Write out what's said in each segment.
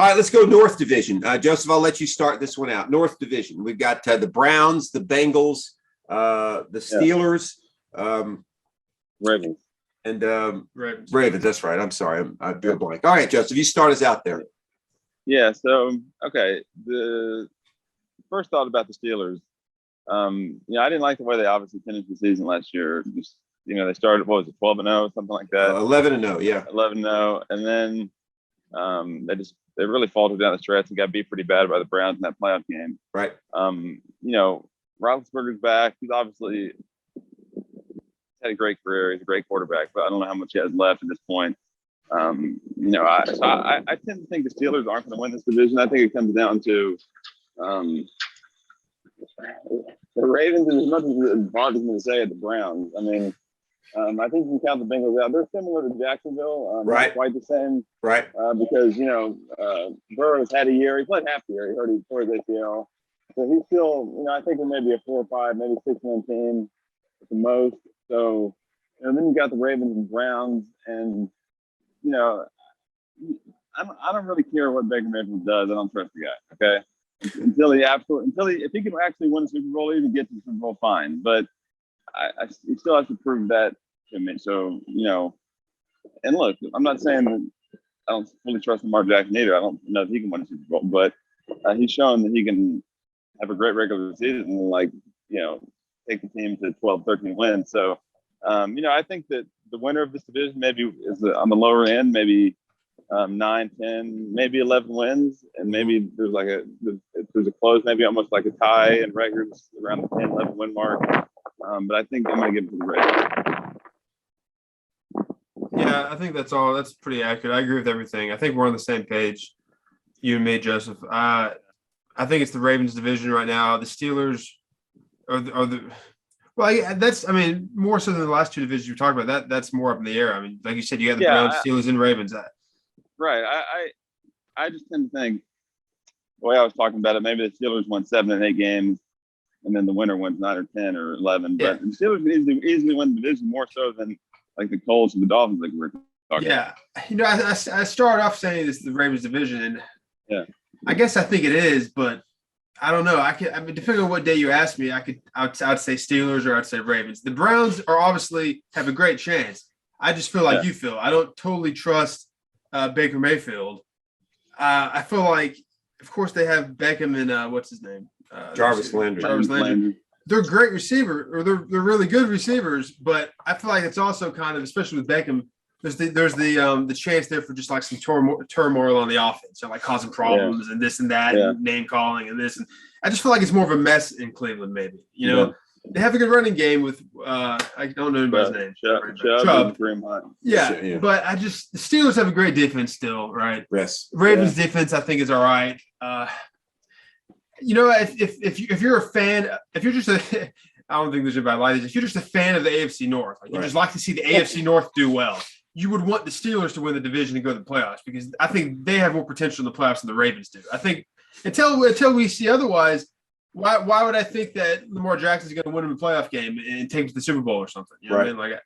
All right, let's go North Division. Joseph, I'll let you start this one out. North Division. We've got the Browns, the Bengals, the Steelers, Ravens. And Ravens. That's right. I'm sorry. I drew a blank. All right, Joseph, you start us out there. Yeah. So, okay. The first thought about the Steelers, I didn't like the way they obviously finished the season last year. Just, they started, 12-0, something like that. 11-0, yeah. 11-0. And then they really faltered down the stretch and got beat pretty bad by the Browns in that playoff game. Right. Roethlisberger's back. He's obviously had a great career. He's a great quarterback, but I don't know how much he has left at this point. I tend to think the Steelers aren't going to win this division. I think it comes down to the Ravens, and as much as it bothers me to say it, the Browns. I mean, I think you can count the Bengals out. They're similar to Jacksonville. Right. Not quite the same. Right. Because, Burrow's had a year. He played half the year. He tore his ACL. So he's still, I think it may be a 4 or 5, maybe 6-win team at the most. So, and then you got the Ravens and Browns, and I don't really care what Baker Mayfield does. I don't trust the guy. Okay, if he can actually win a Super Bowl, even get to the Super Bowl, fine. But he still has to prove that to me. So and look, I'm not saying that I don't fully trust Lamar Jackson either. I don't know if he can win a Super Bowl, but he's shown that he can have a great regular season and take the team to 12, 13 wins. So, I think that the winner of this division maybe is on the lower end, maybe 9, 10, maybe 11 wins. And maybe there's a close, maybe almost like a tie in records around the 10, 11 win mark. But I think I'm going to give it to the Ravens. Yeah, I think that's all. That's pretty accurate. I agree with everything. I think we're on the same page, you and me, Joseph. I think it's the Ravens division right now. The Steelers are the more so than the last two divisions you talked about. That's more up in the air. I mean, like you said, you got the Browns, Steelers, and Ravens. Right. I just tend to think the way I was talking about it, maybe the Steelers won 7 and 8 games, and then the winner wins 9 or 10 or 11. Yeah. But the Steelers can easily win the division more so than like the Colts and the Dolphins, like we're talking about. I started off saying this is the Ravens division, and I guess I think it is, but I don't know. Depending on what day you ask me, I'd say Steelers or I'd say Ravens. The Browns obviously have a great chance. I just feel like you feel. I don't totally trust Baker Mayfield. I feel like, of course, they have Beckham and what's his name? Jarvis Landry. They're great receivers, or they're really good receivers, but I feel like it's also kind of, especially with Beckham, there's the chance there for just like some turmoil on the offense, so like causing problems and this and that, and name calling and this. And I just feel like it's more of a mess in Cleveland. Maybe they have a good running game with I don't know anybody's name. Chubb. Yeah, but the Steelers have a great defense still, right? Yes. Ravens defense I think is all right. If you're a fan, if you're just a I don't think there's anybody like this. If you're just a fan of the AFC North, you just like to see the AFC North do well, you would want the Steelers to win the division and go to the playoffs because I think they have more potential in the playoffs than the Ravens do. I think until we see otherwise, why would I think that Lamar Jackson's going to win in the playoff game and take to the Super Bowl or something? You know what I mean?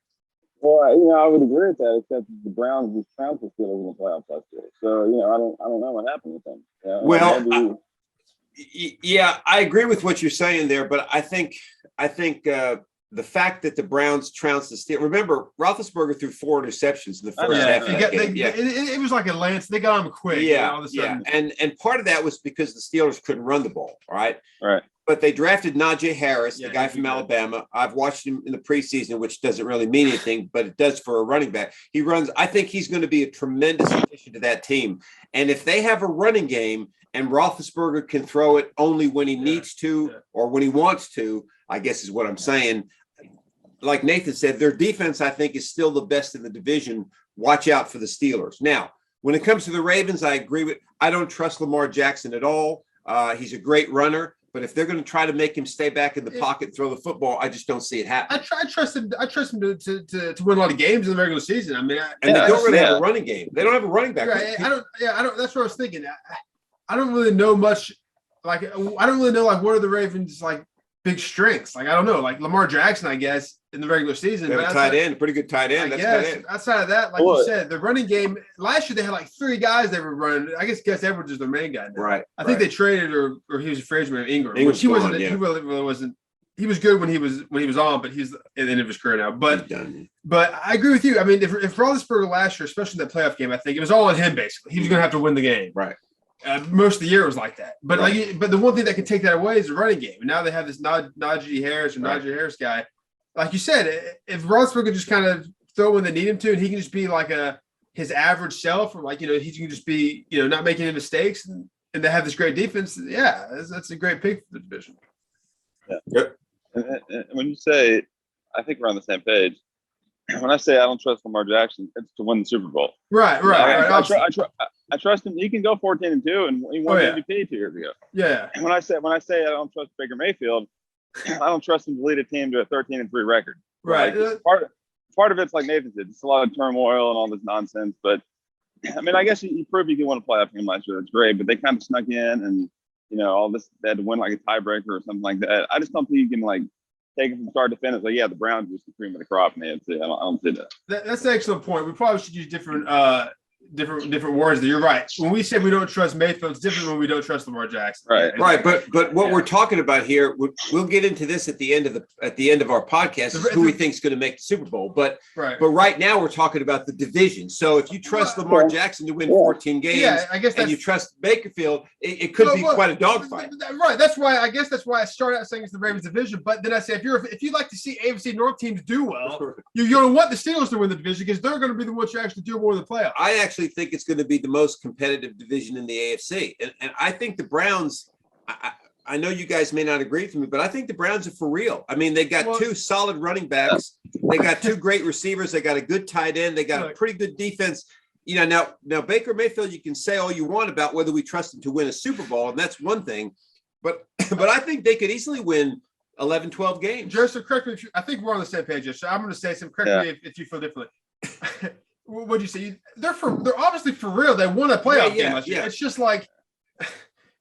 Well, I would agree with that, except the Browns just trounced the Steelers in the playoffs last year. So, I don't know what happened with them. I agree with what you're saying there, but I think the fact that the Browns trounced the Steelers. Remember, Roethlisberger threw 4 interceptions in the first half of that game. It was like a lance. They got him quick. All of a sudden. And part of that was because the Steelers couldn't run the ball, right? Right. But they drafted Najee Harris, the guy from Alabama. I've watched him in the preseason, which doesn't really mean anything, but it does for a running back. He runs. I think he's going to be a tremendous addition to that team. And if they have a running game and Roethlisberger can throw it only when he needs to or when he wants to, I guess is what I'm saying. Like Nathan said, their defense, I think, is still the best in the division. Watch out for the Steelers. Now, when it comes to the Ravens, I don't trust Lamar Jackson at all. He's a great runner. But if they're going to try to make him stay back in the pocket and throw the football, I just don't see it happen. I trust him to win a lot of games in the regular season. I mean, they don't really have a running game. They don't have a running back. Right. I don't. That's what I was thinking. I don't really know much. I don't really know what are the Ravens big strengths. Like, I don't know, like Lamar Jackson, I guess, in the regular season. They have a tight end, pretty good tight end. I guess outside of that, like you said, the running game last year they had like 3 guys they were running. I guess Gus Edwards is their main guy now. Right. I think they traded or he was a free agent, Ingram. Ingram's He wasn't. gone, yeah. He really wasn't. He was good when he was on, but he's at the end of his career now. But I agree with you. I mean, if Roethlisberger last year, especially that playoff game, I think it was all on him basically. He was going to have to win the game. Right. Most of the year it was like that. But but the one thing that can take that away is the running game. And now they have this Najee Harris guy. Like you said, if Roethlisberger just kind of throw when they need him to, and he can just be like his average self, or like, you know, he can just be, you know, not making any mistakes, and they have this great defense. Yeah, that's a great pick for the division. Yeah. Yep. And when you say, I think we're on the same page. When I say I don't trust Lamar Jackson, it's to win the Super Bowl. Right. I trust him. He can go 14-2, and he won the MVP 2 years ago. Yeah. And when I say I don't trust Baker Mayfield, I don't trust him to lead a team to a 13-3 record. Right. Like, part of it's like Nathan said, it's a lot of turmoil and all this nonsense. But I mean, I guess you proved you can win a playoff game last year. That's great. But they kind of snuck in, and you know, all this, they had to win like a tiebreaker or something like that. I just don't think you can like take it from start to finish. Like, yeah, the Browns just the cream of the crop in the AFC. I don't see that. That's an excellent point. We probably should use different words there. You're right. When we say we don't trust Mayfield, it's different when we don't trust Lamar Jackson. Right. But what we're talking about here, we'll get into this at the end of our podcast, is who we think is going to make the Super Bowl. But right now we're talking about the division. So if you trust Lamar Jackson to win 14 games, I guess and you trust Bakerfield, it could be quite a dogfight. Right. That's why I started out saying it's the Ravens division. But then I say if you'd like to see AFC North teams do well, you're going to want the Steelers to win the division because they're going to be the ones who actually do more in the playoffs. I actually think it's going to be the most competitive division in the AFC. And I think the Browns, I know you guys may not agree with me, but I think the Browns are for real. I mean, they got 2 solid running backs. They got 2 great receivers. They got a good tight end. They got a pretty good defense. You know, now Baker Mayfield, you can say all you want about whether we trust him to win a Super Bowl, and that's one thing. But I think they could easily win 11, 12 games. Joseph, correct me I think we're on the same page. So I'm going to say something. Correct me if you feel differently. What'd you say? They're obviously for real. They won a playoff game last year. It's just like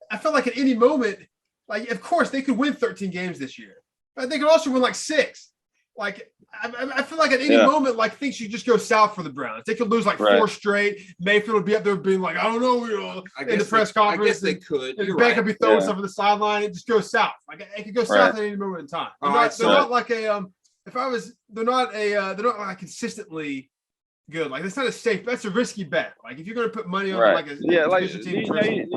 I feel like at any moment, like of course they could win 13 games this year, but they could also win like 6. Like I feel like at any moment, like things should just go south for the Browns. They could lose like 4 straight. Mayfield would be up there being like, I don't know, in the press conference. I guess they could. And Baker could be throwing stuff on the sideline. It just goes south. Like it could go south at any moment in time. They're not like a they're not like consistently good. Like that's not a safe. That's a risky bet. like if you're going to put money on like a team,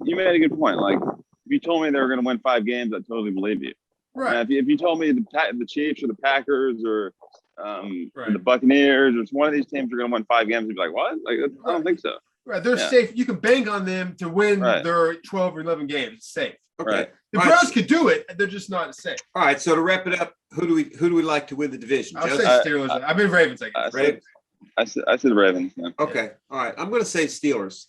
you made a good point. Like if you told me they were going to win 5 games, I totally believe you. Right. If you told me the Chiefs or the Packers or the Buccaneers or one of these teams are going to win 5 games, you'd be like, what? Like I don't think so. Right. They're safe. You can bank on them to win their 12 or 11 games. It's safe. Okay. The Browns could do it. They're just not safe. All right. So to wrap it up, who do we like to win the division? I'll say Steelers. I mean Ravens. I guess. I said Ravens. Yeah. Okay. All right. I'm going to say Steelers.